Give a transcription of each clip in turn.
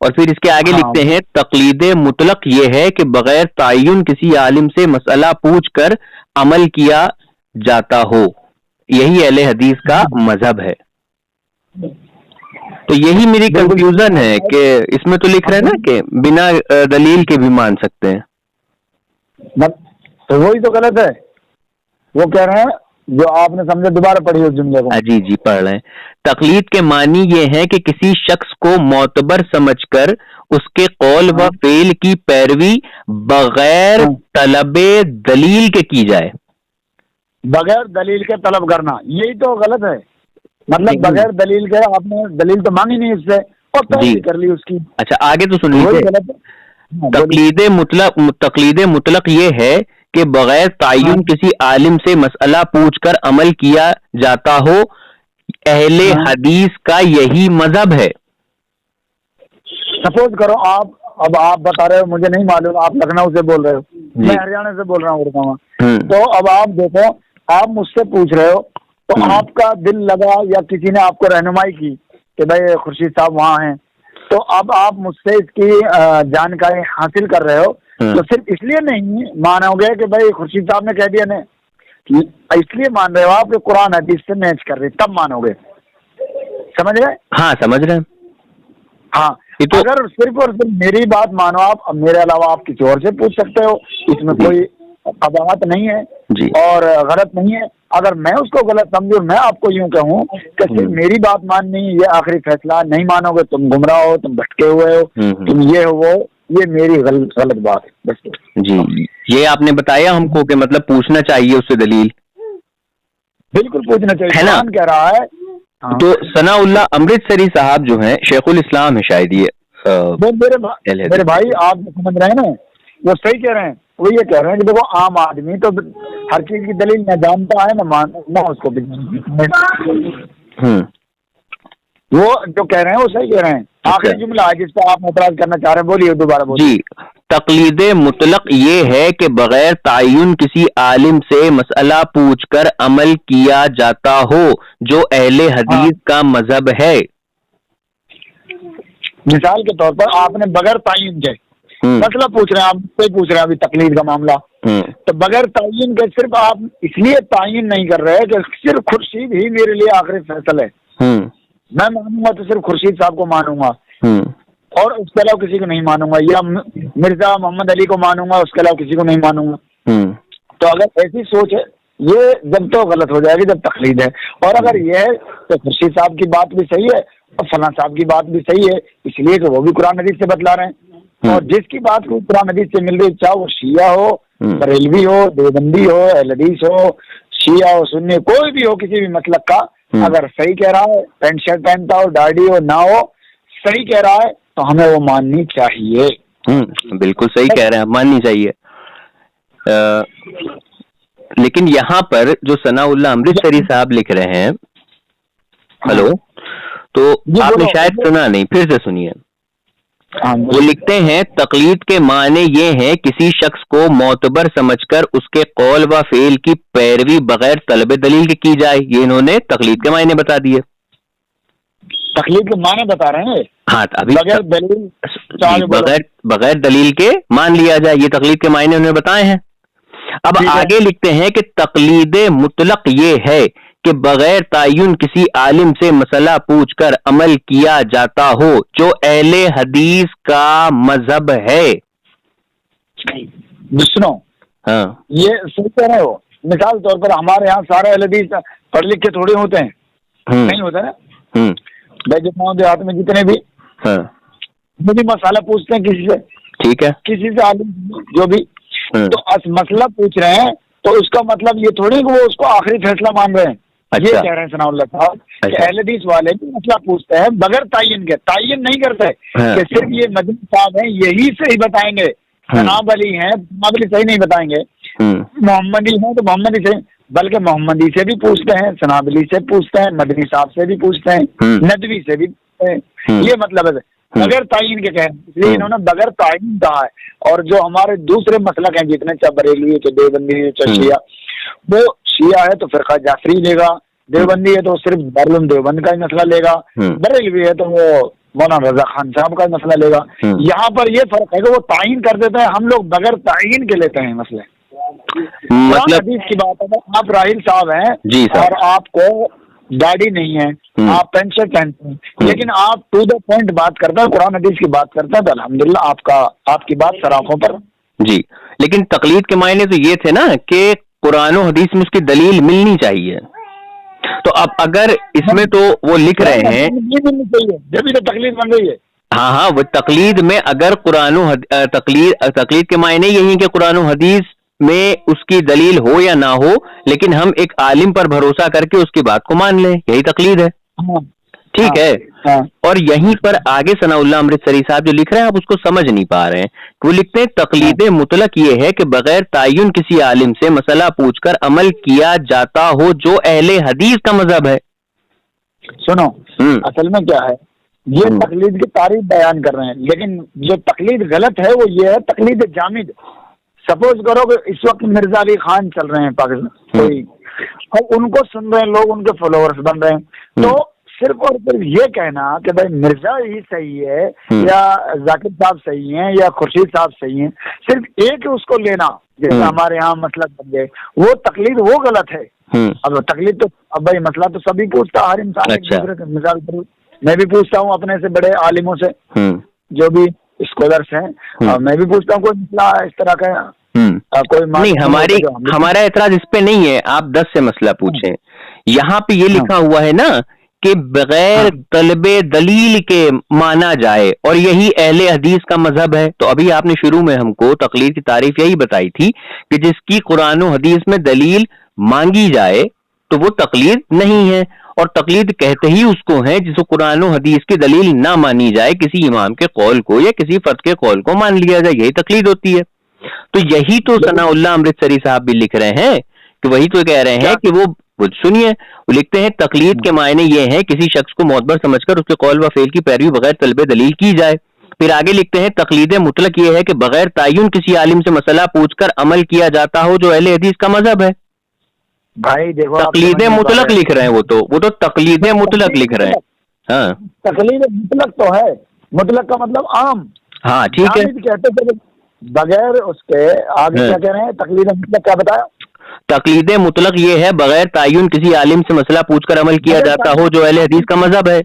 اور پھر اس کے آگے لکھتے ہیں تقلید مطلق یہ ہے کہ بغیر تعین کسی عالم سے مسئلہ پوچھ کر عمل کیا جاتا ہو، یہی اہل حدیث کا مذہب ہے۔ تو یہی میری کنفیوژن ہے کہ اس میں تو لکھ رہے ہیں نا کہ بنا دلیل کے بھی مان سکتے ہیں، تو وہی تو غلط ہے۔ وہ کہہ رہے ہیں جو آپ نے سمجھا، دوبارہ پڑھی اس جملے کو۔ جی پڑھ رہے ہیں۔ تقلید کے معنی یہ ہے کہ کسی شخص کو معتبر سمجھ کر اس کے قول و فعل کی پیروی بغیر طلب دلیل کے کی جائے۔ بغیر دلیل کے طلب کرنا، یہی تو غلط ہے۔ مطلب بغیر دلیل کے، آپ نے دلیل تو مانگی نہیں اس سے اور پیروی کر لی اس کی۔ اچھا آگے تو سن لیجیے۔ تقلید مطلق یہ ہے کہ بغیر تعین کسی عالم سے مسئلہ پوچھ کر عمل کیا جاتا ہو، اہل حدیث کا یہی مذہب ہے۔ سپوز کرو آپ بتا رہے ہو، مجھے نہیں معلوم، آپ لکھنؤ سے بول رہے ہو، میں ہریانہ سے بول رہا ہوں، تو اب آپ دیکھو، آپ مجھ سے پوچھ رہے ہو تو آپ کا دل لگا یا کسی نے آپ کو رہنمائی کی کہ بھائی خورشید صاحب وہاں ہیں، تو اب آپ مجھ سے اس کی جانکاری حاصل کر رہے ہو، تو صرف اس لیے نہیں مانو گے کہ بھائی خورشید صاحب نے کہہ دیا نہیں، اس لیے مان رہے ہو آپ کہ قرآن حدیث سے میچ کر رہی، تب مانو گے۔ سمجھ رہے؟ ہاں سمجھ رہے ہیں۔ ہاں اگر صرف اور صرف میری بات مانو آپ، میرے علاوہ آپ کسی اور سے پوچھ سکتے ہو، اس میں کوئی قباحت نہیں ہے اور غلط نہیں ہے۔ اگر میں اس کو غلط سمجھوں، میں آپ کو یوں کہوں کہ صرف میری بات ماننی یہ آخری فیصلہ، نہیں مانو گے تم گمراہ ہو، تم بھٹکے ہوئے ہو، تم یہ ہو وہ، یہ میری غلط بات ہے بس۔ جی یہ آپ نے بتایا ہم کو کہ مطلب پوچھنا چاہیے اس سے دلیل، بالکل پوچھنا چاہیے، قرآن کہہ رہا ہے۔ تو ثناء اللہ امرتسری صاحب جو ہیں شیخ الاسلام ہے شاید، یہ میرے بھائی آپ سمجھ رہے ہیں نا، وہ صحیح کہہ رہے ہیں، وہ یہ کہہ رہے ہیں کہ دیکھو عام آدمی تو ہر چیز کی دلیل نہ جانتا ہے نہ اس کو، وہ جو کہہ رہے ہیں وہ صحیح کہہ رہے ہیں۔ آخری جملہ ہے جس پہ آپ اعتراض کرنا چاہ رہے ہیں، بولیے دوبارہ بولیے۔ جی تقلید مطلق یہ ہے کہ بغیر تعین کسی عالم سے مسئلہ پوچھ کر عمل کیا جاتا ہو، جو اہل حدیث کا مذہب ہے۔ مثال کے طور پر آپ نے بغیر تعین کے مسئلہ پوچھ رہے ہیں، آپ سے پوچھ رہے ہیں ابھی تقلید کا معاملہ، تو بغیر تعین کے صرف آپ اس لیے تعین نہیں کر رہے کہ صرف خورشید ہی میرے لیے آخری فیصلہ ہے، میں مانوں گا تو صرف خورشید صاحب کو مانوں گا اور اس کے علاوہ کسی کو نہیں مانوں گا، یا مرزا محمد علی کو مانوں گا، اس کے علاوہ کسی کو نہیں مانوں گا۔ تو اگر ایسی سوچ ہے، یہ جب تو غلط ہو جائے گی جب تقلید ہے، اور اگر یہ ہے تو خورشید صاحب کی بات بھی صحیح ہے اور فلاں صاحب کی بات بھی صحیح ہے، اس لیے کہ وہ بھی قرآن حدیث سے بتلا رہے ہیں، اور جس کی بات کو قرآن حدیث سے مل رہی، چاہے وہ شیعہ ہو، بریلوی ہو، دیوبندی ہو، اہل حدیث ہو، شیعہ ہو، سنی، کوئی بھی ہو کسی بھی مسلک کا، اگر صحیح کہہ رہا ہے، پینٹ شرٹ پہنتا ہو، داڑھی ہو نہ ہو، صحیح کہہ رہا ہے تو ہمیں وہ ماننی چاہیے۔ بالکل صحیح کہہ رہے ہیں، ماننی چاہیے۔ لیکن یہاں پر جو ثناء اللہ امرتسری صاحب لکھ رہے ہیں، ہلو، تو آپ نے شاید سنا نہیں، پھر سے سنیے۔ وہ لکھتے ہیں تقلید کے معنی یہ ہے کسی شخص کو معتبر سمجھ کر اس کے قول و فعل کی پیروی بغیر طلب دلیل کے کی جائے۔ یہ انہوں نے تقلید کے معنی بتا دیے، تقلید کے معنی بتا رہے ہیں۔ ہاں ابھی بغیر دلیل کے مان لیا جائے، یہ تقلید کے معنی انہوں نے بتائے ہیں۔ اب آگے لکھتے ہیں کہ تقلید مطلق یہ ہے کہ بغیر تعین کسی عالم سے مسئلہ پوچھ کر عمل کیا جاتا ہو، جو اہل حدیث کا مذہب ہے۔ سنو، ہاں یہ صحیح کہہ رہے ہو۔ مثال طور پر ہمارے یہاں سارے اہل حدیث پڑھ لکھ کے تھوڑے ہوتے ہیں، نہیں ہوتے نا، بھائی جو دیہات میں جتنے بھی مجھے مسئلہ پوچھتے ہیں کسی سے، ٹھیک ہے، کسی سے عالم جو بھی، تو مسئلہ پوچھ رہے ہیں تو اس کا مطلب یہ تھوڑی کہ وہ اس کو آخری فیصلہ مان رہے ہیں۔ یہ کہہ رہے ہیں ثناء اللہ صاحب کہ اہل حدیث والے بھی مسئلہ پوچھتے ہیں بغیر تعین کے، تعین نہیں کرتے کہ صرف یہ مدنی صاحب ہیں یہی صحیح بتائیں گے، جناب علی ہیں جناب علی صحیح نہیں بتائیں گے، محمدی ہیں تو محمدی صحیح، بلکہ محمدی سے بھی پوچھتے ہیں، جناب علی سے پوچھتے ہیں، مدنی صاحب سے بھی پوچھتے ہیں، ندوی سے بھی پوچھتے ہیں۔ یہ مطلب ہے بغیر تعین کے کہیں، اس لیے انہوں نے بغیر تعین کہا ہے۔ اور جو ہمارے دوسرے مسلک ہیں جتنے، چاہے بریلوی ہے، چاہے دیوبندی ہے، چاہے شیعہ، وہ شیعہ ہے تو فرقہ جعفری لے گا، دیوبندی ہے تو صرف دارالعلوم دیوبند کا ہی مسئلہ لے گا، بریلوی ہے تو وہ مولانا رضا خان صاحب کا مسئلہ لے گا. یہاں پر یہ فرق ہے کہ وہ تعین کر دیتے ہیں, ہم لوگ بغیر تعین کے لیتے ہیں مسئلے. مطلب حدیث کی بات ہے, آپ راہیل صاحب ہیں جی اور آپ کو داڑھی نہیں ہے, آپ پینٹ شرٹ پہنتے ہیں, لیکن آپ ٹو دا پوائنٹ بات کرتے ہیں, قرآن حدیث کی بات کرتے ہیں, تو الحمدللہ آپ کی بات سراخوں پر. جی, لیکن تقلید کے معنی تو یہ تھے نا کہ قرآن و حدیث میں اس کی دلیل ملنی چاہیے. تو اب اگر اس میں تو وہ لکھ رہے ہیں جبھی تو تقلید بن رہی ہے. ہاں وہ تقلید میں اگر قرآن و تقلید کے معنی یہی کہ قرآن و حدیث میں اس کی دلیل ہو یا نہ ہو, لیکن ہم ایک عالم پر بھروسہ کر کے اس کی بات کو مان لیں, یہی تقلید ہے. ٹھیک ہے. اور یہیں پر آگے ثناء اللہ امرتسری صاحب جو لکھ رہے ہیں آپ اس کو سمجھ نہیں پا رہے ہیں. وہ لکھتے ہیں تقلید مطلق یہ ہے کہ بغیر تعین کسی عالم سے مسئلہ پوچھ کر عمل کیا جاتا ہو جو اہل حدیث کا مذہب ہے. سنو اصل میں کیا ہے, یہ تقلید کی تعریف بیان کر رہے ہیں, لیکن جو تقلید غلط ہے وہ یہ ہے تقلید جامد. سپوز کرو کہ اس وقت مرزا علی خان چل رہے ہیں پاکستان کوئی, اور ان کو سن رہے ہیں لوگ, ان کے فالوورز بن رہے ہیں, تو صرف اور صرف یہ کہنا کہ بھائی مرزا ہی صحیح ہے یا ذاکر صاحب صحیح ہیں یا خورشید صاحب صحیح ہیں, صرف ایک اس کو لینا جیسے ہمارے یہاں مسئلہ بن گئے, وہ تقلید وہ غلط ہے. اب تقلید تو اب بھائی مسئلہ تو سبھی پوچھتا, ہر انسان ایک دوسرے کے, مثال پر میں بھی پوچھتا ہوں اپنے سے بڑے عالموں سے جو بھی اسکالرس ہیں, اور میں بھی پوچھتا ہوں کوئی مسئلہ اس طرح کا کوئی نہیں. ہمارا اعتراض اس پہ نہیں ہے, آپ 10 سے مسئلہ پوچھیں. یہاں پہ یہ لکھا ہوا ہے نا کہ بغیر طلب دلیل کے مانا جائے, اور یہی اہل حدیث کا مذہب ہے. تو ابھی آپ نے شروع میں ہم کو تقلید کی تعریف یہی بتائی تھی کہ جس کی قرآن و حدیث میں دلیل مانگی جائے تو وہ تقلید نہیں ہے, اور تقلید کہتے ہی اس کو ہیں جس کو قرآن و حدیث کی دلیل نہ مانی جائے, کسی امام کے قول کو یا کسی فرد کے قول کو مان لیا جائے, یہی تقلید ہوتی ہے. تو یہی تو ثناء اللہ امرتسری صاحب بھی لکھ رہے ہیں کہ وہی تو کہہ رہے ہیں کہ وہ سنیے, وہ لکھتے ہیں تقلید کے معنی یہ ہے کسی شخص کو معتبر سمجھ کر اس کے قول و فعل کی پیروی بغیر طلب دلیل کی جائے. پھر آگے لکھتے ہیں تقلید مطلق یہ ہے کہ بغیر تعین کسی عالم سے مسئلہ پوچھ کر عمل کیا جاتا ہو جو اہل حدیث کا مذہب ہے. بھائی دیکھو تقلید مطلق لکھ رہے ہیں, وہ تو تقلید مطلق لکھ رہے ہیں. ہاں تقلید مطلق تو ہے, مطلق کا مطلب عام. ہاں ٹھیک ہے, کہتے تھے بغیر اس کے آگے کیا کہہ رہے ہیں, تقلید مطلق کیا بتایا؟ تقلید مطلق یہ ہے بغیر تعین کسی عالم سے مسئلہ پوچھ کر عمل کیا جاتا ہو جو اہل حدیث کا مذہب ہے.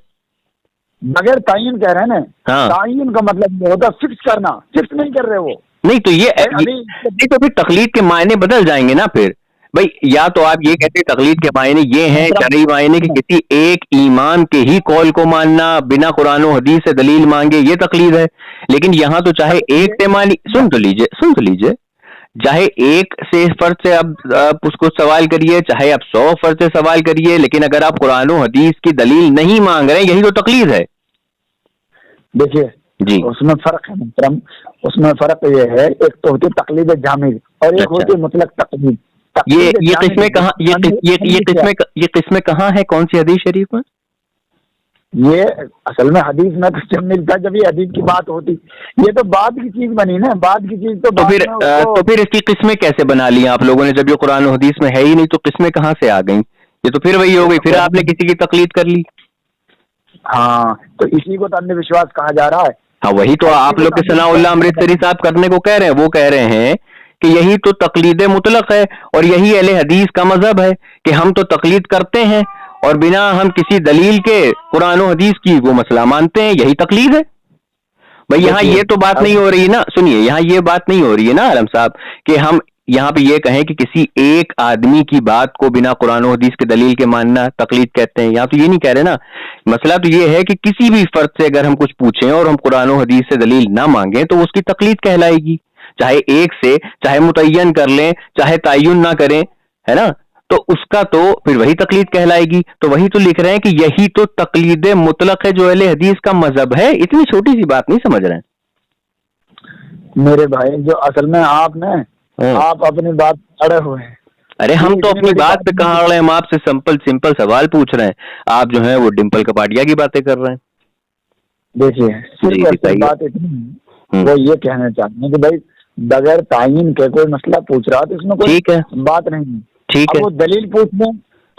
بغیر تعین کہہ رہے ہیں نا, تعین کا مطلب یہ ہوتا فکس کرنا, فکس نہیں کر رہے وہ. نہیں تو یہ تو پھر تقلید کے معنی بدل جائیں گے نا. پھر بھائی یا تو آپ یہ کہتے ہیں تقلید کے معنی یہ ہیں شرعی معنی کہ کسی ایک امام کے ہی قول کو ماننا بنا قرآن و حدیث سے دلیل مانگے, یہ تقلید ہے. لیکن یہاں تو چاہے ایک سے مانی, سن تو لیجئے, چاہے ایک سے فرد سے آپ اس کو سوال کریے, چاہے آپ 100 فرد سے سوال کریے, لیکن اگر آپ قرآن و حدیث کی دلیل نہیں مانگ رہے ہیں, یہی تو تقلید ہے. دیکھیے جی اس میں فرق ہے محترم, اس میں فرق یہ ہے ایک تو ہوتی تقلید جامد اور ایک ہوتی مطلق تقلید. یہ قسمیں کہاں, یہ قسمیں کہاں ہے, کون سی حدیث شریف میں؟ یہ اصل میں حدیث میں تو ملتا جب یہ حدیث کی بات ہوتی, یہ تو بعد کی چیز بنی نا, بعد کی چیز تو پھر اس کی قسمیں کیسے بنا لی آپ لوگوں نے, جب یہ قرآن و حدیث میں ہے ہی نہیں تو قسمیں کہاں سے آ گئیں؟ یہ تو پھر وہی ہو گئی, پھر آپ نے کسی کی تقلید کر لی. ہاں تو اسی کو تو اندھ وشواس کہا جا رہا ہے. ہاں وہی تو آپ لوگ کے ثناء اللہ امرتسری صاحب کرنے کو کہہ رہے ہیں. وہ کہہ رہے ہیں کہ یہی تو تقلید مطلق ہے اور یہی اہل حدیث کا مذہب ہے کہ ہم تو تقلید کرتے ہیں اور بنا ہم کسی دلیل کے قرآن و حدیث کی وہ مسئلہ مانتے ہیں, یہی تقلید ہے. بھائی یہاں یہ تو بات نہیں ہو رہی نا, سنیے یہاں یہ بات نہیں ہو رہی ہے نا عالم صاحب کہ ہم یہاں پہ یہ کہیں کہ کسی ایک آدمی کی بات کو بنا قرآن و حدیث کے دلیل کے ماننا تقلید کہتے ہیں. یہاں تو یہ نہیں کہہ رہے نا. مسئلہ تو یہ ہے کہ کسی بھی فرد سے اگر ہم کچھ پوچھیں اور ہم قرآن و حدیث سے دلیل نہ مانگیں تو اس کی تقلید کہلائے گی, چاہے ایک سے, چاہے متعین کر لیں, چاہے تعین نہ کریں, ہے نا, تو اس کا تو پھر وہی تقلید کہلائے گی. تو وہی تو لکھ رہے ہیں کہ یہی تو تقلید مطلق ہے جو اہل حدیث کا مذہب ہے. اتنی چھوٹی سی بات نہیں سمجھ رہے ہیں میرے بھائی, جو اصل میں آپ اپنی بات اڑے ہوئے ہیں. ارے ہم تو اپنی بات پہ کہاں اڑے, ہم آپ سے سمپل سوال پوچھ رہے ہیں, آپ جو ہیں وہ ڈمپل کپاڈیا کی باتیں کر رہے ہیں. دیکھیے بات اتنی وہ یہ کہنا چاہتے ہیں کہ بھائی بغیر تعین کے کوئی مسئلہ پوچھ رہا تو اس میں کوئی بات نہیں. ٹھیک ہے, وہ دلیل پوچھ لیں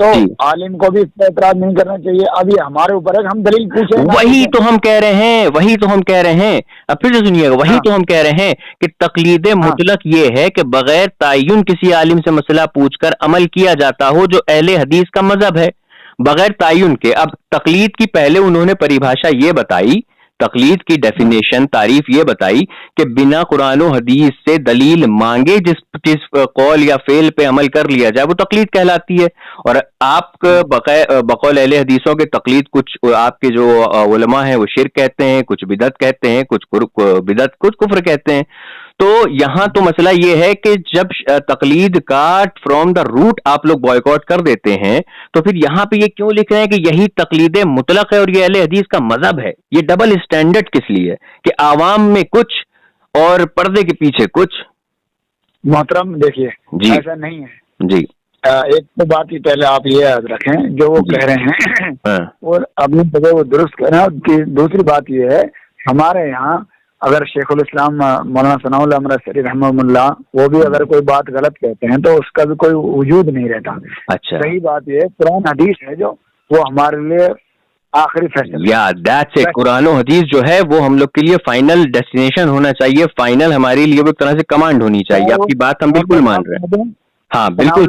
تو عالم کو بھی اس پر اعتراض نہیں کرنا چاہیے. اب یہ ہمارے اوپر ہے کہ ہم دلیل پوچھیں. وہی تو ہم کہہ رہے ہیں, وہی تو ہم کہہ رہے ہیں. اب پھر سے سنیے گا, وہی تو ہم کہہ رہے ہیں کہ تقلید مطلق یہ ہے کہ بغیر تعین کسی عالم سے مسئلہ پوچھ کر عمل کیا جاتا ہو, جو اہل حدیث کا مذہب ہے, بغیر تعین کے. اب تقلید کی پہلے انہوں نے پریبھاشا یہ بتائی, تقلید کی ڈیفینیشن, تعریف یہ بتائی کہ بنا قرآن و حدیث سے دلیل مانگے جس قول یا فعل پہ عمل کر لیا جائے وہ تقلید کہلاتی ہے. اور آپ بقول اہل حدیثوں کے تقلید کچھ آپ کے جو علماء ہیں وہ شرک کہتے ہیں, کچھ بدعت کہتے ہیں, کچھ بدعت, کچھ کفر کہتے ہیں. تو یہاں تو مسئلہ یہ ہے کہ جب تقلید کا فرام دا روٹ آپ لوگ بائیکاٹ کر دیتے ہیں تو پھر یہاں پہ یہ کیوں لکھ رہے ہیں کہ یہی تقلید مطلق ہے اور یہ اہل حدیث کا مذہب ہے؟ یہ ڈبل اسٹینڈرڈ کس لیے کہ عوام میں کچھ اور پردے کے پیچھے کچھ؟ محترم دیکھیے جی ایسا نہیں ہے جی. ایک تو بات ہی پہلے آپ یہ یاد رکھیں جو وہ کہہ رہے ہیں اور اپنی جگہ وہ درست کہہ رہے ہیں. دوسری بات یہ ہے ہمارے یہاں اگر شیخ الاسلام مولانا ثناء اللہ امرتسری رحمہ اللہ وہ بھی اگر کوئی بات غلط کہتے ہیں تو اس کا بھی کوئی وجود نہیں رہتا. اچھا, صحیح بات یہ قرآن حدیث ہے جو وہ ہمارے لیے آخری فیصلہ. قرآن و حدیث جو ہے وہ ہم لوگ کے لیے فائنل ڈیسٹینیشن ہونا چاہیے, فائنل ہمارے لیے ایک طرح سے کمانڈ ہونی چاہیے. آپ کی بات ہم بالکل مان رہے ہیں. ہاں بالکل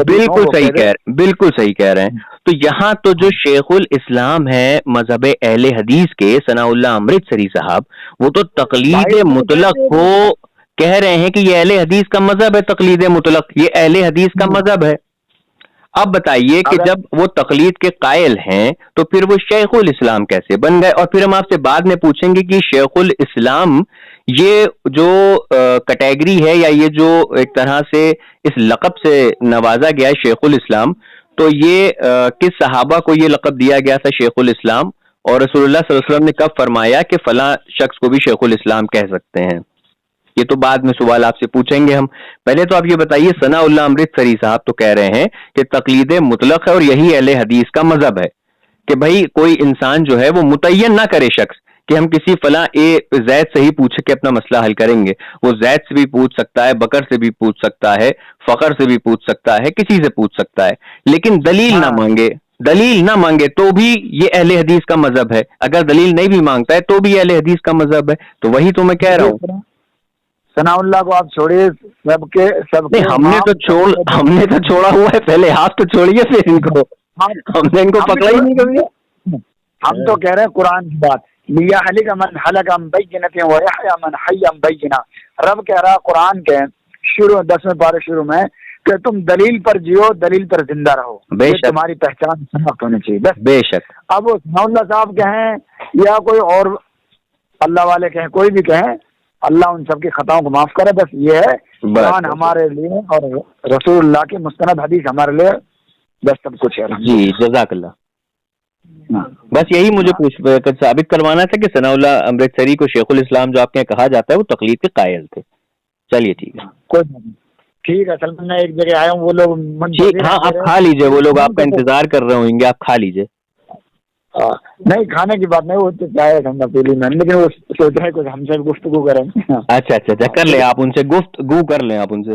بالکل صحیح کہہ رہے, بالکل صحیح کہہ رہے ہیں. تو یہاں تو جو شیخ الاسلام ہے مذہب اہل حدیث کے ثناء اللہ امرتسری صاحب, وہ تو تقلید مطلق کو کہہ رہے ہیں کہ یہ اہل حدیث کا مذہب ہے. تقلید مطلق یہ اہل حدیث کا مذہب ہے. اب بتائیے کہ جب وہ تقلید کے قائل ہیں تو پھر وہ شیخ الاسلام کیسے بن گئے؟ اور پھر ہم آپ سے بعد میں پوچھیں گے کہ شیخ الاسلام یہ جو کیٹیگری ہے یا یہ جو ایک طرح سے اس لقب سے نوازا گیا ہے شیخ الاسلام, تو یہ کس صحابہ کو یہ لقب دیا گیا تھا شیخ الاسلام, اور رسول اللہ صلی اللہ علیہ وسلم نے کب فرمایا کہ فلاں شخص کو بھی شیخ الاسلام کہہ سکتے ہیں؟ یہ تو بعد میں سوال آپ سے پوچھیں گے ہم. پہلے تو آپ یہ بتائیے, ثناء اللہ امرتسری صاحب تو کہہ رہے ہیں کہ تقلید مطلق ہے اور یہی اہل حدیث کا مذہب ہے, کہ بھائی کوئی انسان جو ہے وہ متعین نہ کرے شخص کہ ہم کسی فلاں زید سے ہی پوچھ کے اپنا مسئلہ حل کریں گے. وہ زید سے بھی پوچھ سکتا ہے, بکر سے بھی پوچھ سکتا ہے, فخر سے بھی پوچھ سکتا ہے, کسی سے پوچھ سکتا ہے, لیکن دلیل نہ مانگے, دلیل نہ مانگے تو بھی یہ اہل حدیث کا مذہب ہے. اگر دلیل نہیں بھی مانگتا ہے تو بھی اہل حدیث کا مذہب ہے. تو وہی تو میں کہہ رہا ہوں. ثناء اللہ کو آپ چھوڑیے, سب کے ہم نے تو چھوڑا ہوا ہے. پہلے ہاتھ تو چھوڑیے, پھر ان کو ہم نے ان کو پکڑا ہی نہیں کبھی. ہم تو کہہ رہے ہیں قرآن کی بات, لیا حلق من حلق عن بینۃ ویحیی من حی عن بینہ. رب کہہ رہا قرآن کے شروع 10ویں پارے شروع میں کہ تم دلیل پر جیو, دلیل پر زندہ رہو. بے شک تمہاری پہچان شناخت ہونی چاہیے بس. بے شک. اب ثناء اللہ صاحب کہیں یا کوئی اور اللہ والے کہیں, کوئی بھی کہیں, اللہ ان سب کی خطاؤں کو معاف کرے. بس یہ ہے قرآن ہمارے لیے اور رسول اللہ کی مستند حدیث ہمارے لیے بس سب کچھ ہے. جی جزاک اللہ. بس یہی مجھے ثابت کروانا تھا کہ ثناء اللہ امرتسری کو شیخ الاسلام جو آپ کے کہا جاتا ہے وہ تقلید کے قائل تھے. چلیے ٹھیک ہے, کوئی ٹھیک ہے. اصل میں میں ایک جگہ آیا ہوں, وہ لوگ ہاں آپ کھا لیجئے, وہ لوگ آپ کا انتظار کر رہے ہوں گے, آپ کھا لیجئے. نہیں کھانے کی بات نہیں, وہ تو چاہے ٹھنڈا پی لی میں, لیکن وہ سوچ رہے کچھ ہم سے گفتگو کریں. اچھا کر لیں آپ ان سے گفتگو کر لیں آپ ان سے.